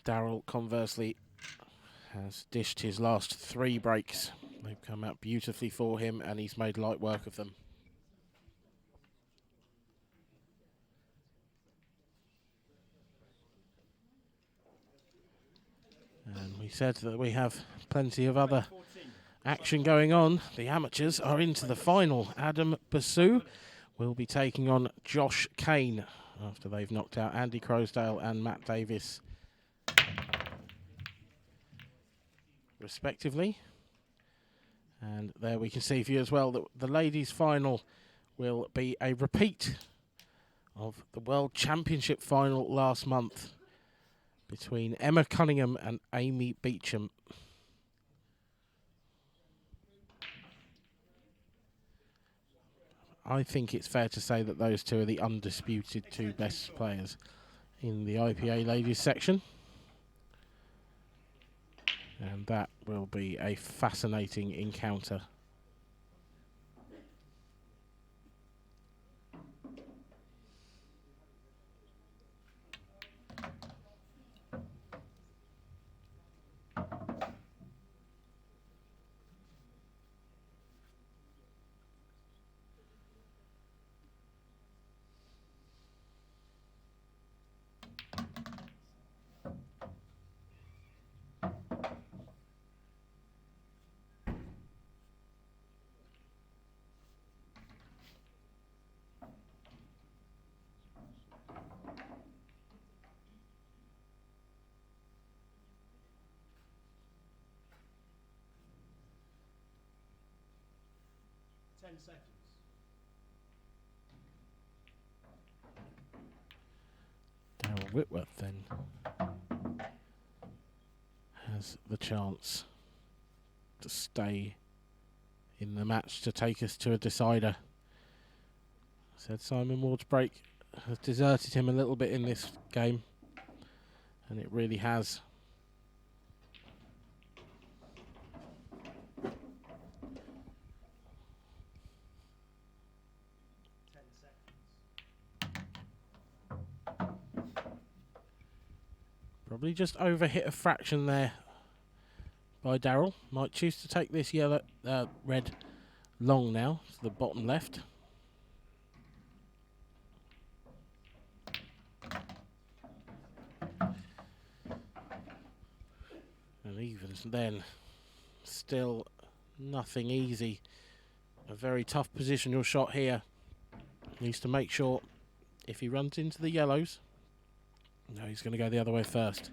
Darrell, conversely, has dished his last 3 breaks. They've come out beautifully for him, and he's made light work of them. And we said that we have plenty of other action going on. The amateurs are into the final. Adam Basu will be taking on Josh Kane after they've knocked out Andy Crosdale and Matt Davis, respectively. And there we can see for you as well that the ladies' final will be a repeat of the World Championship final last month between Emma Cunningham and Amy Beecham. I think it's fair to say that those two are the undisputed 2 best players in the IPA ladies section. And that will be a fascinating encounter. Seconds. Darrell Whitworth then has the chance to stay in the match to take us to a decider. I said Simon Ward's break has deserted him a little bit in this game, and it really has. Probably just overhit a fraction there by Darrell. Might choose to take this red long now to the bottom left. And even then, still nothing easy. A very tough positional shot here. Needs to make sure if he runs into the yellows, no, he's going to go the other way first.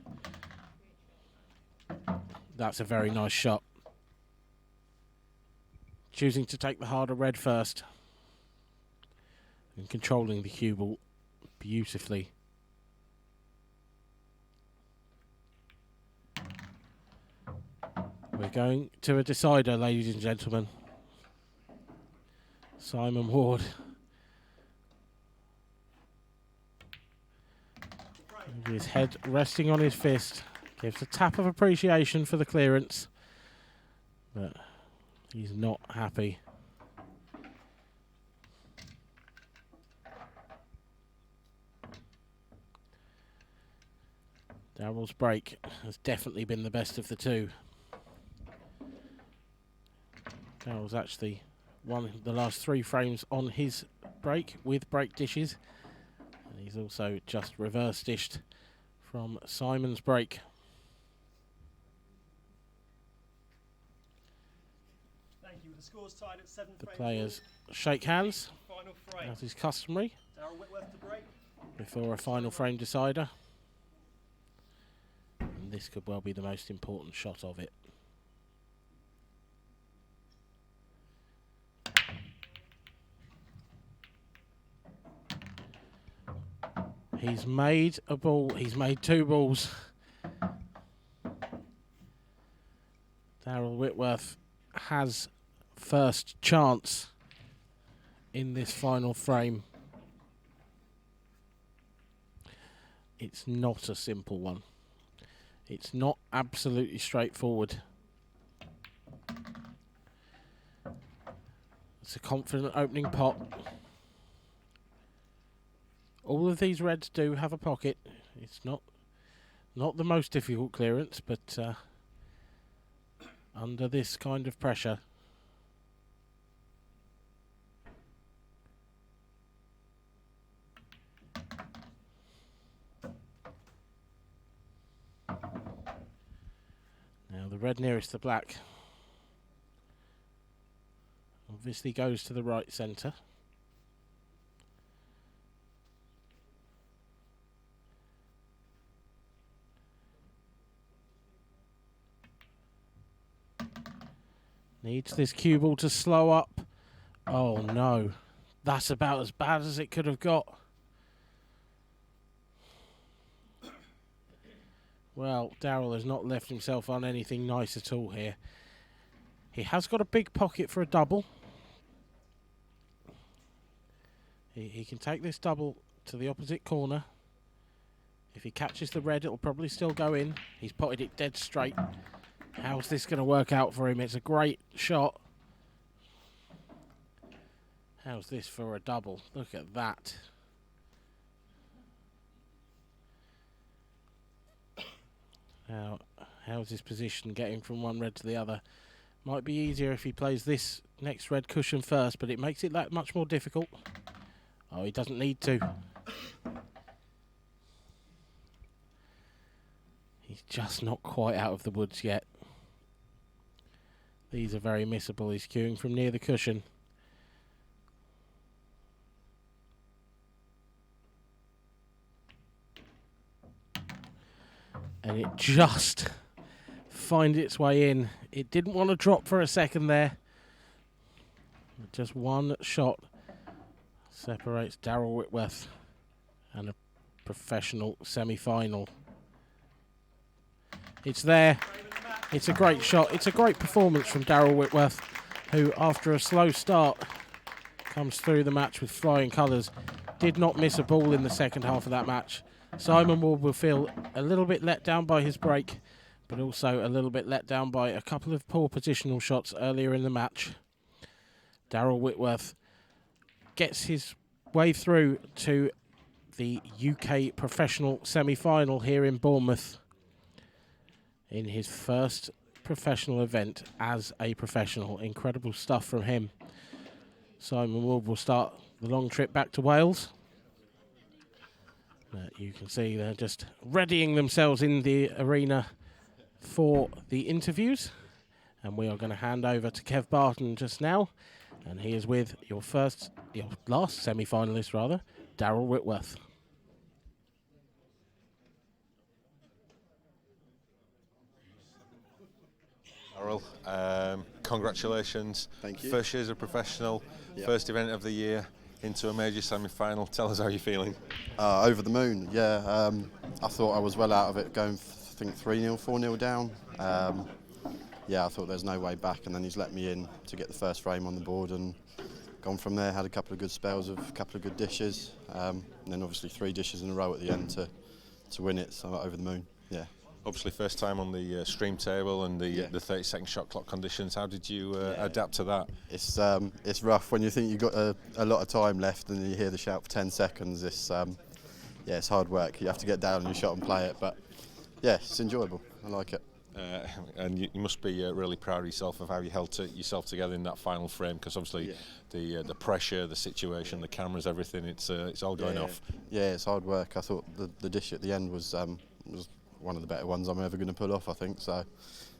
That's a very nice shot. Choosing to take the harder red first. And controlling the cue ball beautifully. We're going to a decider, ladies and gentlemen. Simon Ward. His head resting on his fist. Gives a tap of appreciation for the clearance. But he's not happy. Darrell's break has definitely been the best of the two. Darrell's actually won the last 3 frames on his break with break dishes. And he's also just reverse dished from Simon's break. Thank you. The score's tied at 7 The frames. players shake hands, Final frame. as is customary, Darrell Whitworth to break. before a final frame decider. And this could well be the most important shot of it. He's made a ball. He's made 2 balls. Darrell Whitworth has first chance in this final frame. It's not a simple one. It's not absolutely straightforward. It's a confident opening pot. All of these reds do have a pocket. It's not the most difficult clearance, but under this kind of pressure, now the red nearest the black obviously goes to the right centre. Needs this cue ball to slow up. Oh no, that's about as bad as it could have got. Well, Darrell has not left himself on anything nice at all here. He has got a big pocket for a double. He can take this double to the opposite corner. If he catches the red, it'll probably still go in. He's potted it dead straight. How's this going to work out for him? It's a great shot. How's this for a double? Look at that. Now, how's his position getting from one red to the other? Might be easier if he plays this next red cushion first, but it makes it that much more difficult. Oh, he doesn't need to. He's just not quite out of the woods yet. These are very missable. He's cueing from near the cushion. And it just finds its way in. It didn't want to drop for a second there. Just one shot separates Darrell Whitworth and a professional semi-final. It's there. It's a great shot. It's a great performance from Darrell Whitworth, who, after a slow start, comes through the match with flying colours. Did not miss a ball in the second half of that match. Simon Ward will feel a little bit let down by his break, but also a little bit let down by a couple of poor positional shots earlier in the match. Darrell Whitworth gets his way through to the UK professional semi-final here in Bournemouth in his first professional event as a professional. Incredible stuff from him. Simon Wood will start the long trip back to Wales. You can see they're just readying themselves in the arena for the interviews. And we are going to hand over to Kev Barton just now. And he is with your last semi-finalist rather, Darrell Whitworth. Darrell, congratulations. Thank you. First year as a professional, Yep. First event of the year into a major semi-final. Tell us how you're feeling. Over the moon, yeah. I thought I was well out of it, going, I think 3-0, 4-0 down. Yeah, I thought there's no way back, and then he's let me in to get the first frame on the board and gone from there. Had a couple of good spells of a couple of good dishes, and then obviously 3 dishes in a row at the end to win it, so over the moon, yeah. Obviously first time on the stream table and the 30-second shot clock conditions. How did you adapt to that? It's rough when you think you've got a lot of time left and you hear the shout for 10 seconds. It's hard work. You have to get down on your shot and play it, but yeah, it's enjoyable. I like it. And you must be really proud of yourself of how you held yourself together in that final frame, because obviously the pressure, the situation, the cameras, everything, it's all going off. Yeah, it's hard work. I thought the dish at the end was one of the better ones I'm ever going to pull off, I think. So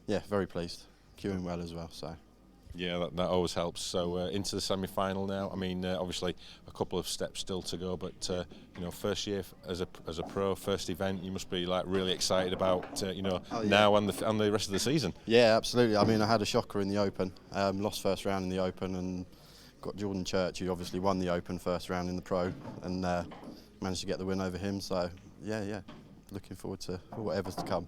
yeah, very pleased. Queuing well as well. So. Yeah, that always helps. So into the semi-final now. I mean, obviously a couple of steps still to go, but first year as a pro, first event, you must be like really excited about now and the rest of the season. Yeah, absolutely. I mean, I had a shocker in the Open, lost first round in the Open, and got Jordan Church, who obviously won the Open first round in the Pro, and managed to get the win over him. So yeah. Looking forward to whatever's to come.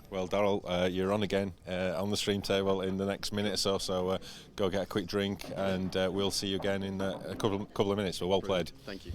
Well, Darrell, you're on again on the stream table in the next minute or so, so go get a quick drink and we'll see you again in a couple of minutes. Well played. Thank you.